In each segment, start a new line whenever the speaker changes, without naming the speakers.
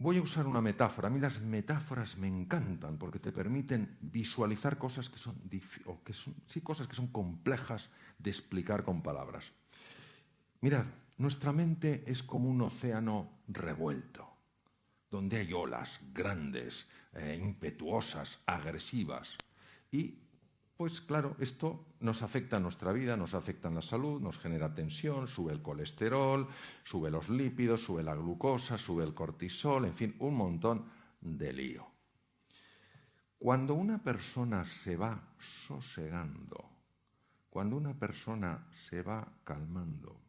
Voy a usar una metáfora. A mí las metáforas me encantan porque te permiten visualizar cosas que son, cosas que son complejas de explicar con palabras. Mirad, nuestra mente es como un océano revuelto, donde hay olas grandes, impetuosas, agresivas. Y, pues claro, esto nos afecta a nuestra vida, nos afecta en la salud, nos genera tensión, sube el colesterol, sube los lípidos, sube la glucosa, sube el cortisol, en fin, un montón de lío. Cuando una persona se va sosegando, cuando una persona se va calmando,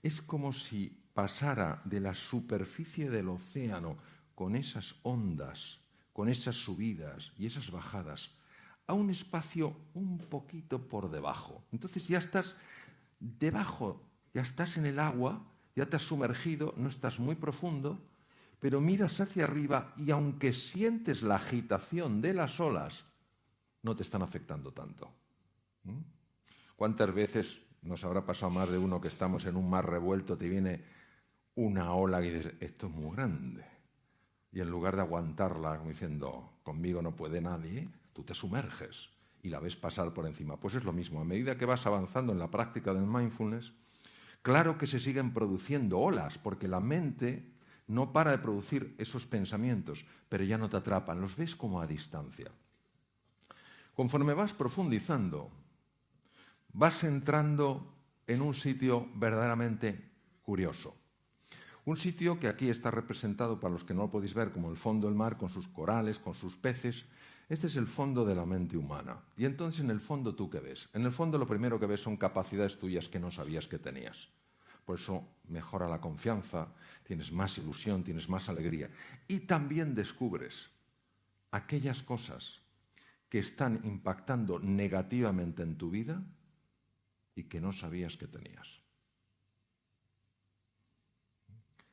es como si pasara de la superficie del océano con esas ondas, con esas subidas y esas bajadas, a un espacio un poquito por debajo. Entonces ya estás debajo, ya estás en el agua, ya te has sumergido, no estás muy profundo, pero miras hacia arriba y aunque sientes la agitación de las olas, no te están afectando tanto. ¿Cuántas veces nos habrá pasado más de uno que estamos en un mar revuelto, te viene una ola y dices, esto es muy grande? Y en lugar de aguantarla como diciendo, conmigo no puede nadie, tú te sumerges y la ves pasar por encima. Pues es lo mismo, a medida que vas avanzando en la práctica del mindfulness, claro que se siguen produciendo olas, porque la mente no para de producir esos pensamientos, pero ya no te atrapan, los ves como a distancia. Conforme vas profundizando, vas entrando en un sitio verdaderamente curioso. Un sitio que aquí está representado, para los que no lo podéis ver, como el fondo del mar, con sus corales, con sus peces. Este es el fondo de la mente humana. Y entonces, en el fondo, ¿tú qué ves? En el fondo, lo primero que ves son capacidades tuyas que no sabías que tenías. Por eso mejora la confianza, tienes más ilusión, tienes más alegría. Y también descubres aquellas cosas que están impactando negativamente en tu vida y que no sabías que tenías.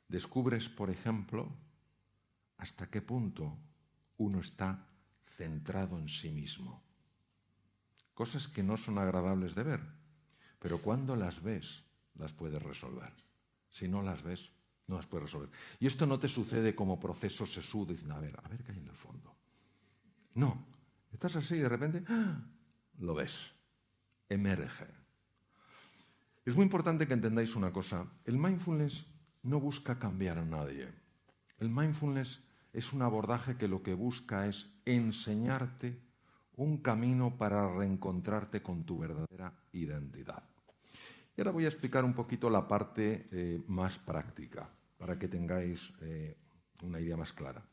Descubres, por ejemplo, hasta qué punto uno está centrado en sí mismo. Cosas que no son agradables de ver, pero cuando las ves, las puedes resolver. Si no las ves, no las puedes resolver. Y esto no te sucede como proceso sesudo, diciendo, a ver qué hay en el fondo. No, estás así y de repente lo ves, emerge. Es muy importante que entendáis una cosa. El mindfulness no busca cambiar a nadie. El mindfulness es un abordaje que lo que busca es enseñarte un camino para reencontrarte con tu verdadera identidad. Y ahora voy a explicar un poquito la parte más práctica, para que tengáis una idea más clara.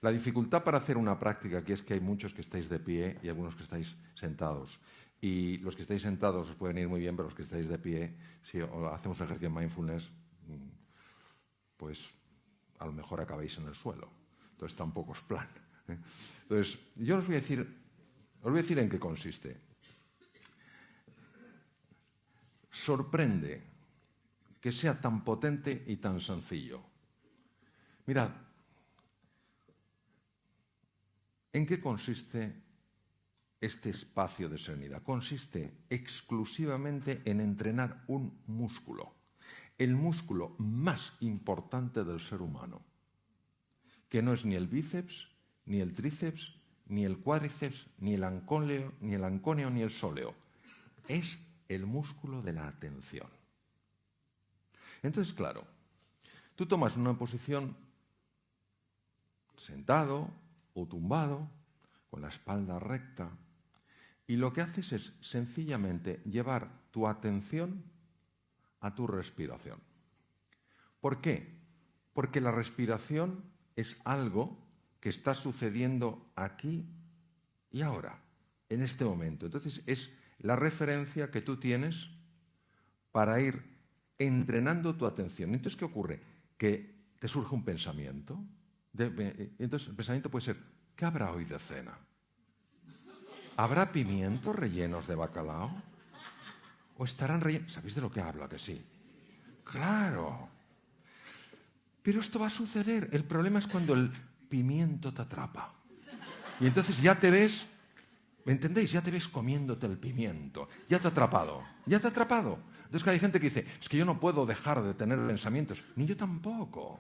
La dificultad para hacer una práctica aquí es que hay muchos que estáis de pie y algunos que estáis sentados. Y los que estáis sentados os pueden ir muy bien, pero los que estáis de pie, si hacemos un ejercicio de mindfulness, pues a lo mejor acabáis en el suelo. Entonces tampoco es plan. Entonces, yo os voy a decir en qué consiste. Sorprende que sea tan potente y tan sencillo. Mirad, ¿en qué consiste este espacio de serenidad? Consiste exclusivamente en entrenar un músculo, el músculo más importante del ser humano, que no es ni el bíceps, ni el tríceps, ni el cuádriceps, ni el anconio, ni el sóleo. Es el músculo de la atención. Entonces, claro, tú tomas una posición sentado o tumbado, con la espalda recta, y lo que haces es sencillamente llevar tu atención a tu respiración. ¿Por qué? Porque la respiración es algo que está sucediendo aquí y ahora, en este momento. Entonces, es la referencia que tú tienes para ir entrenando tu atención. Entonces, ¿qué ocurre? Que te surge un pensamiento. Entonces, el pensamiento puede ser, ¿qué habrá hoy de cena? ¿Habrá pimientos rellenos de bacalao? ¿O estarán rellenos? ¿Sabéis de lo que hablo, a que sí? Claro. Pero esto va a suceder. El problema es cuando el pimiento te atrapa. Y entonces ya te ves, ¿me entendéis? Ya te ves comiéndote el pimiento. Ya te ha atrapado. Ya te ha atrapado. Entonces hay gente que dice, es que yo no puedo dejar de tener pensamientos. Ni yo tampoco.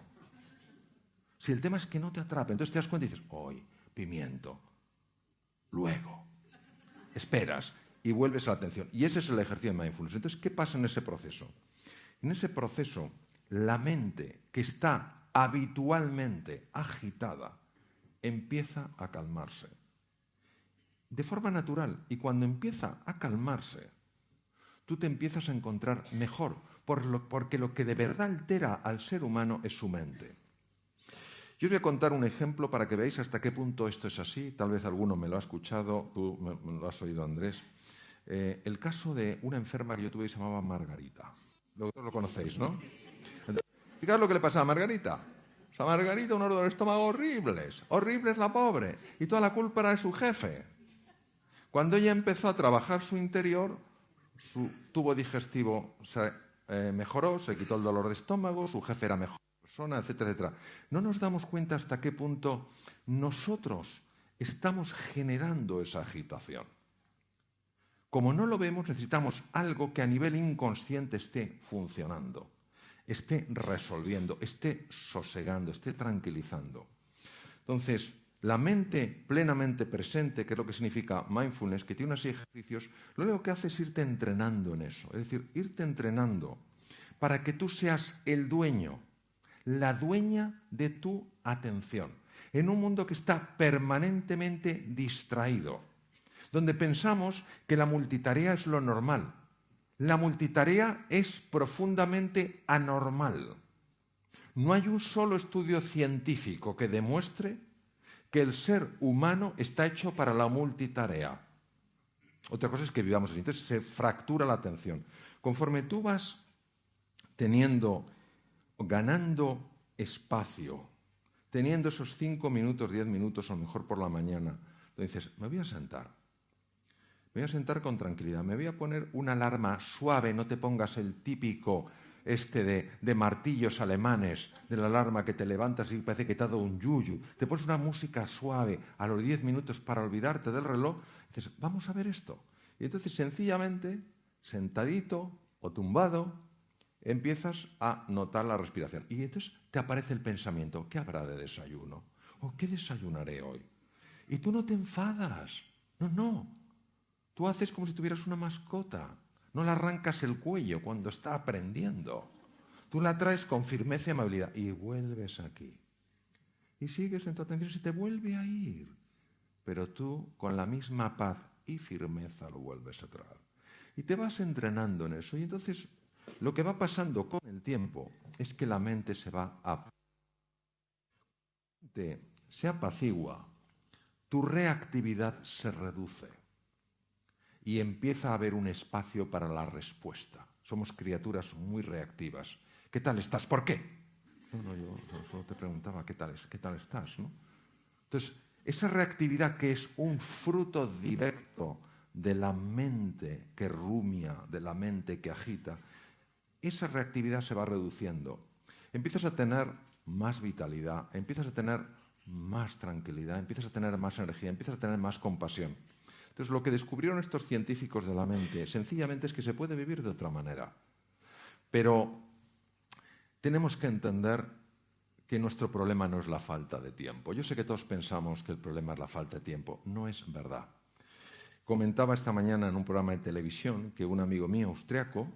Si el tema es que no te atrape, entonces te das cuenta y dices, hoy, pimiento, luego, esperas y vuelves a la atención. Y ese es el ejercicio de mindfulness. Entonces, ¿qué pasa en ese proceso? En ese proceso, la mente que está habitualmente agitada empieza a calmarse de forma natural. Y cuando empieza a calmarse, tú te empiezas a encontrar mejor, porque lo que de verdad altera al ser humano es su mente. Yo os voy a contar un ejemplo para que veáis hasta qué punto esto es así. Tal vez alguno me lo ha escuchado, tú me lo has oído, Andrés. El caso de una enferma que yo tuve que se llamaba Margarita. Lo conocéis, ¿no? Fijaos lo que le pasaba a Margarita. O sea, Margarita, unos dolores de estómago horribles. Horribles la pobre. Y toda la culpa era de su jefe. Cuando ella empezó a trabajar su interior, su tubo digestivo se mejoró, se quitó el dolor de estómago, su jefe era mejor persona, etcétera, etcétera. No nos damos cuenta hasta qué punto nosotros estamos generando esa agitación. Como no lo vemos, necesitamos algo que a nivel inconsciente esté funcionando, esté resolviendo, esté sosegando, esté tranquilizando. Entonces, la mente plenamente presente, que es lo que significa mindfulness, que tiene unos ejercicios, lo único que hace es irte entrenando en eso. Es decir, irte entrenando para que tú seas el dueño, la dueña de tu atención, en un mundo que está permanentemente distraído, donde pensamos que la multitarea es lo normal. La multitarea es profundamente anormal. No hay un solo estudio científico que demuestre que el ser humano está hecho para la multitarea. Otra cosa es que vivamos así. Entonces se fractura la atención. Conforme tú vas ganando espacio, teniendo esos 5 minutos, 10 minutos, o mejor por la mañana, entonces dices, me voy a sentar. Me voy a sentar con tranquilidad. Me voy a poner una alarma suave, no te pongas el típico de martillos alemanes, de la alarma que te levantas y parece que te ha dado un yuyu. Te pones una música suave a los 10 minutos para olvidarte del reloj. Y dices, vamos a ver esto. Y entonces sencillamente, sentadito o tumbado, empiezas a notar la respiración. Y entonces te aparece el pensamiento, ¿qué habrá de desayuno? ¿O qué desayunaré hoy? Y tú no te enfadas. No. Tú haces como si tuvieras una mascota. No le arrancas el cuello cuando está aprendiendo. Tú la traes con firmeza y amabilidad y vuelves aquí. Y sigues en tu atención y se te vuelve a ir. Pero tú, con la misma paz y firmeza, lo vuelves a traer. Y te vas entrenando en eso. Y entonces, lo que va pasando con el tiempo es que la mente se apacigua, tu reactividad se reduce. Y empieza a haber un espacio para la respuesta. Somos criaturas muy reactivas. ¿Qué tal estás? ¿Por qué? No, yo solo te preguntaba, ¿qué tal estás? ¿No? Entonces, esa reactividad que es un fruto directo de la mente que rumia, de la mente que agita, esa reactividad se va reduciendo. Empiezas a tener más vitalidad, empiezas a tener más tranquilidad, empiezas a tener más energía, empiezas a tener más compasión. Entonces, lo que descubrieron estos científicos de la mente, sencillamente es que se puede vivir de otra manera. Pero tenemos que entender que nuestro problema no es la falta de tiempo. Yo sé que todos pensamos que el problema es la falta de tiempo. No es verdad. Comentaba esta mañana en un programa de televisión que un amigo mío austriaco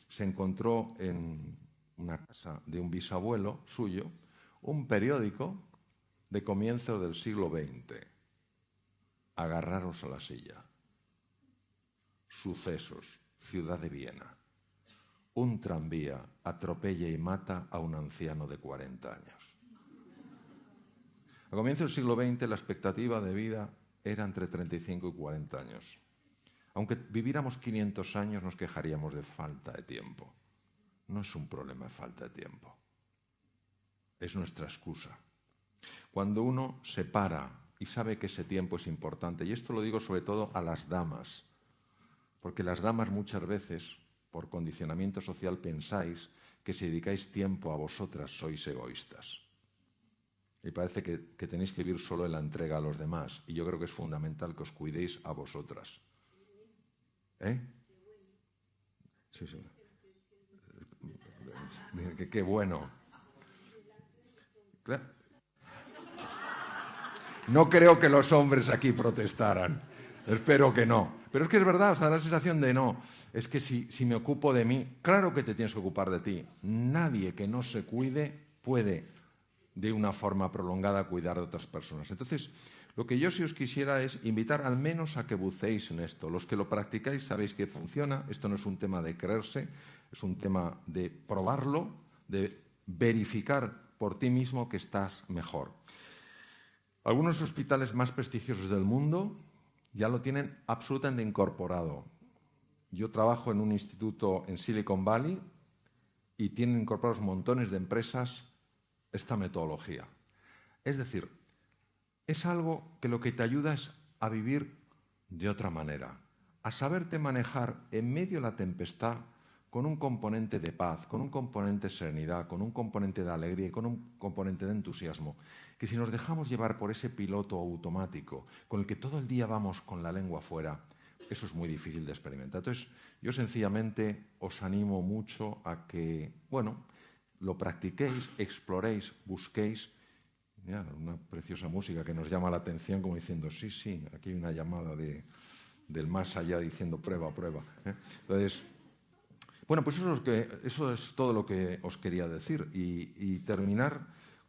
se encontró en una casa de un bisabuelo suyo un periódico de comienzos del siglo XX. Agarraros a la silla. Sucesos, ciudad de Viena. Un tranvía atropella y mata a un anciano de 40 años. A comienzos del siglo XX la expectativa de vida era entre 35 y 40 años. Aunque viviéramos 500 años nos quejaríamos de falta de tiempo. No es un problema de falta de tiempo. Es nuestra excusa. Cuando uno se para y sabe que ese tiempo es importante, y esto lo digo sobre todo a las damas, porque las damas muchas veces, por condicionamiento social, pensáis que si dedicáis tiempo a vosotras sois egoístas. Y parece que tenéis que vivir solo en la entrega a los demás, y yo creo que es fundamental que os cuidéis a vosotras. ¿Eh? Sí. Qué bueno. Claro. No creo que los hombres aquí protestaran. Espero que no. Pero es que es verdad, o sea, da la sensación de no. Es que si me ocupo de mí, claro que te tienes que ocupar de ti. Nadie que no se cuide puede, de una forma prolongada, cuidar de otras personas. Entonces, lo que yo sí os quisiera es invitar al menos a que buceéis en esto. Los que lo practicáis sabéis que funciona. Esto no es un tema de creerse, es un tema de probarlo, de verificar por ti mismo que estás mejor. Algunos hospitales más prestigiosos del mundo ya lo tienen absolutamente incorporado. Yo trabajo en un instituto en Silicon Valley y tienen incorporados montones de empresas esta metodología. Es decir, es algo que lo que te ayuda es a vivir de otra manera, a saberte manejar en medio de la tempestad con un componente de paz, con un componente de serenidad, con un componente de alegría y con un componente de entusiasmo, que si nos dejamos llevar por ese piloto automático con el que todo el día vamos con la lengua fuera, eso es muy difícil de experimentar. Entonces, yo sencillamente os animo mucho a que, bueno, lo practiquéis, exploréis, busquéis. Mira, una preciosa música que nos llama la atención como diciendo, sí, sí, aquí hay una llamada del más allá diciendo prueba, prueba. Entonces, bueno, pues eso es todo lo que os quería decir y terminar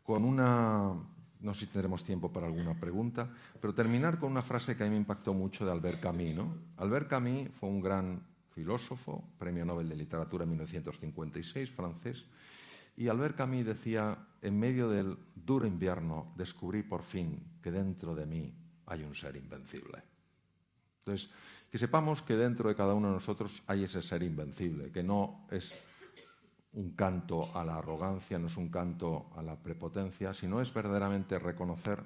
con una, no sé si tendremos tiempo para alguna pregunta, pero terminar con una frase que a mí me impactó mucho de Albert Camus, ¿no? Albert Camus fue un gran filósofo, premio Nobel de Literatura en 1956, francés, y Albert Camus decía, en medio del duro invierno descubrí por fin que dentro de mí hay un ser invencible. Entonces, que sepamos que dentro de cada uno de nosotros hay ese ser invencible, que no es un canto a la arrogancia, no es un canto a la prepotencia, sino es verdaderamente reconocer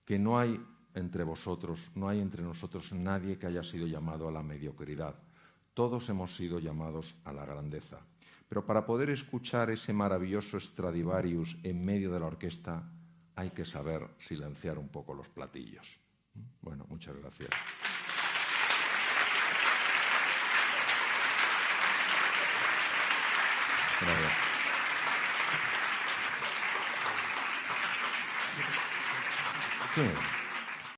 que no hay entre vosotros, no hay entre nosotros nadie que haya sido llamado a la mediocridad. Todos hemos sido llamados a la grandeza. Pero para poder escuchar ese maravilloso Stradivarius en medio de la orquesta hay que saber silenciar un poco los platillos. Bueno, muchas gracias. Gracias. Sí.